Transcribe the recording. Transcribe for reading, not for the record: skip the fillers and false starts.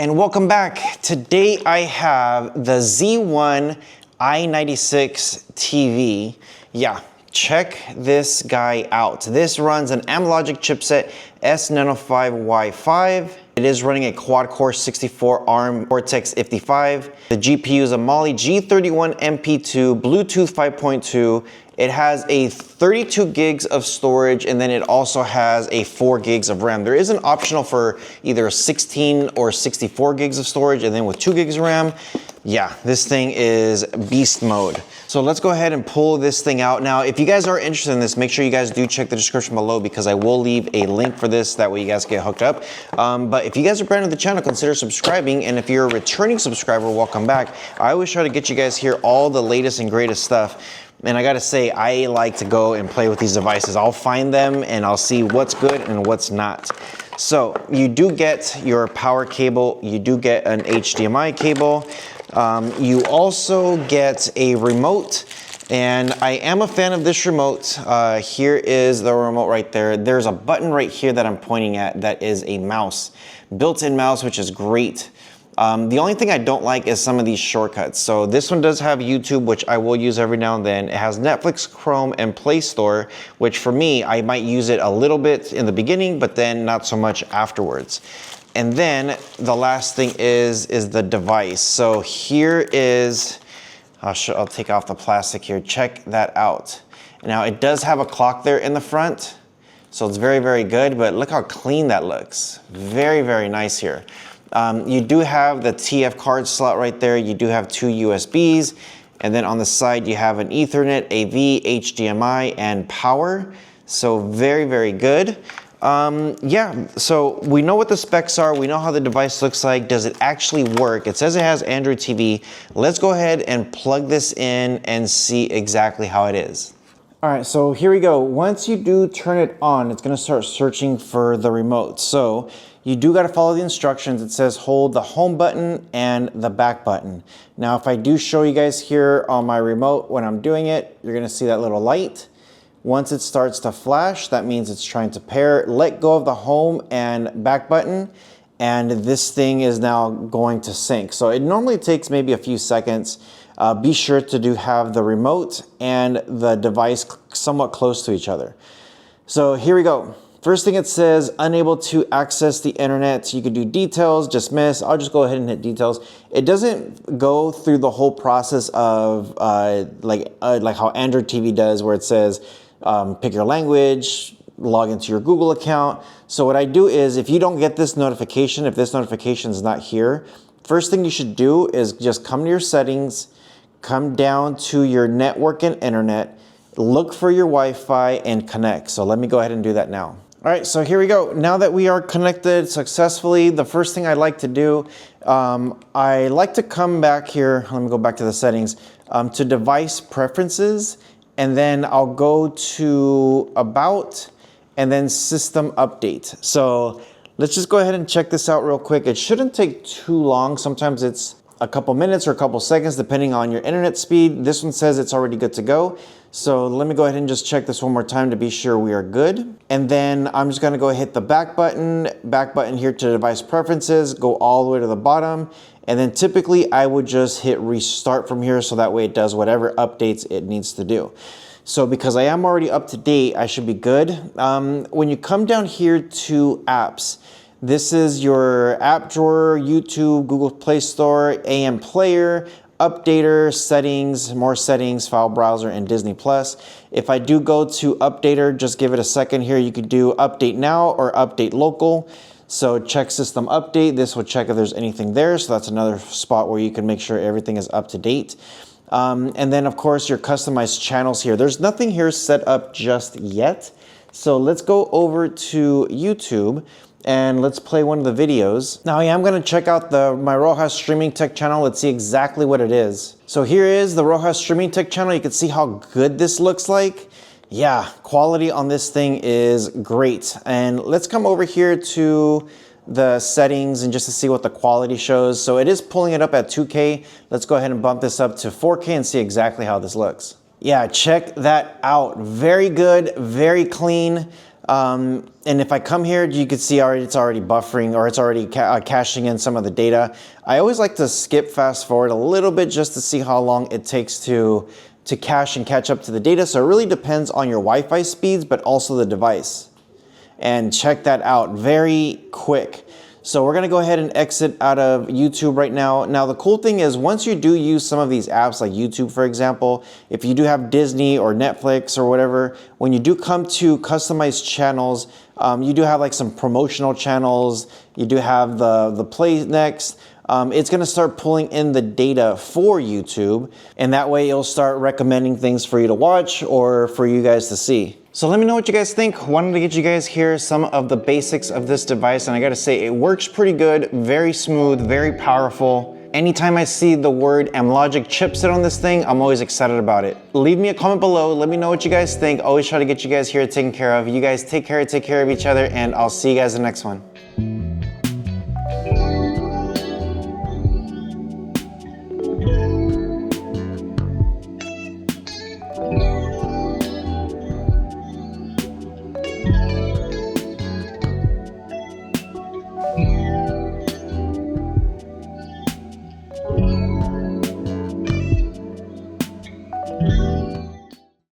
And welcome back. Today I have the Z1 i96TV. Yeah, check this guy out. This runs an Amlogic chipset S905Y5. It is running a quad-core 64 ARM Cortex-55. The GPU is a Mali G31 MP2 Bluetooth 5.2. It has a 32 gigs of storage, and then it also has a 4 gigs of RAM. There is an optional for either 16 or 64 gigs of storage, and then with 2 gigs of RAM, yeah, this thing is beast mode. So let's go ahead and pull this thing out. Now, if you guys are interested in this, make sure you guys do check the description below because I will leave a link for this. That way you guys get hooked up. But if you guys are brand new to the channel, consider subscribing. And if you're a returning subscriber, welcome back. I always try to get you guys here all the latest and greatest stuff. And I gotta say, I like to go and play with these devices. I'll find them and I'll see what's good and what's not. So you do get your power cable. You do get an HDMI cable. You also get a remote, and I am a fan of this remote. Here is the remote right there. There's a button right here that I'm pointing at that is a mouse, built-in mouse, which is great. The only thing I don't like is some of these shortcuts. So this one does have YouTube, which I will use every now and then. It has Netflix, Chrome, and Play Store, which for me, I might use it a little bit in the beginning, but then not so much afterwards. And then the last thing is the device. So here is, I'll take off the plastic here. Check that out. Now it does have a clock there in the front. So it's very, very good, but look how clean that looks. Very, very nice here. You do have the TF card slot right there. You do have 2 USBs. And then on the side, you have an Ethernet, AV, HDMI, and power. So very, very good. Yeah, so we know what the specs are. We know how the device looks like. Does it actually work? It says it has Android TV. Let's go ahead and plug this in and see exactly how it is. All right, so here we go. Once you do turn it on, it's gonna start searching for the remote. So you do gotta follow the instructions. It says hold the home button and the back button. Now, if I do show you guys here on my remote when I'm doing it, you're gonna see that little light. Once it starts to flash, that means it's trying to pair. Let go of the home and back button, and this thing is now going to sync. So it normally takes maybe a few seconds. Be sure to have the remote and the device somewhat close to each other. So here we go. First thing it says, unable to access the internet. You can do details, dismiss. I'll just go ahead and hit details. It doesn't go through the whole process of like how Android TV does, where it says, pick your language, log into your Google account. So what I do is, if you don't get this notification, if this notification is not here, first thing you should do is just come to your settings, come down to your network and internet, look for your Wi-Fi and connect. So let me go ahead and do that now. All right, so here we go. Now that we are connected successfully, the first thing I like to do, I like to come back here. Let me go back to the settings, to device preferences. And then I'll go to about, and then system update. So let's just go ahead and check this out real quick. It shouldn't take too long. Sometimes it's a couple minutes or a couple seconds, depending on your internet speed. This one says it's already good to go. So let me go ahead and just check this one more time to be sure we are good. And then I'm just gonna go hit the back button here to device preferences, go all the way to the bottom. And then typically I would just hit restart from here so that way it does whatever updates it needs to do. So because I am already up to date, I should be good. When you come down here to apps, this is your app drawer, YouTube, Google Play Store, AM Player, Updater, Settings, More Settings, File Browser, and Disney Plus. If I do go to Updater, just give it a second here. You could do Update Now or Update Local. So check System Update. This will check if there's anything there. So that's another spot where you can make sure everything is up to date. And then of course your customized channels here. There's nothing here set up just yet. So let's go over to YouTube and let's play one of the videos. Now I am gonna check out my Rohas Streaming Tech channel. Let's see exactly what it is. So here is the Rohas Streaming Tech channel. You can see how good this looks like. Yeah, quality on this thing is great. And let's come over here to the settings and just to see what the quality shows. So it is pulling it up at 2K. Let's go ahead and bump this up to 4K and see exactly how this looks. Yeah, check that out. Very good, very clean. And if I come here, you can see already it's already buffering, or it's already caching in some of the data. I always like to skip fast forward a little bit just to see how long it takes to cache and catch up to the data. So it really depends on your Wi-Fi speeds, but also the device. And check that out, very quick. So we're gonna go ahead and exit out of YouTube right now. Now the cool thing is, once you do use some of these apps like YouTube, for example, if you do have Disney or Netflix or whatever, when you do come to customize channels, you do have like some promotional channels, you do have the play next. It's gonna start pulling in the data for YouTube, and that way it'll start recommending things for you to watch or for you guys to see. So let me know what you guys think. Wanted to get you guys here some of the basics of this device, and I gotta say it works pretty good, very smooth, very powerful. Anytime I see the word Amlogic chipset on this thing, I'm always excited about it. Leave me a comment below, let me know what you guys think. Always try to get you guys here taken care of. You guys take care of each other, and I'll see you guys in the next one.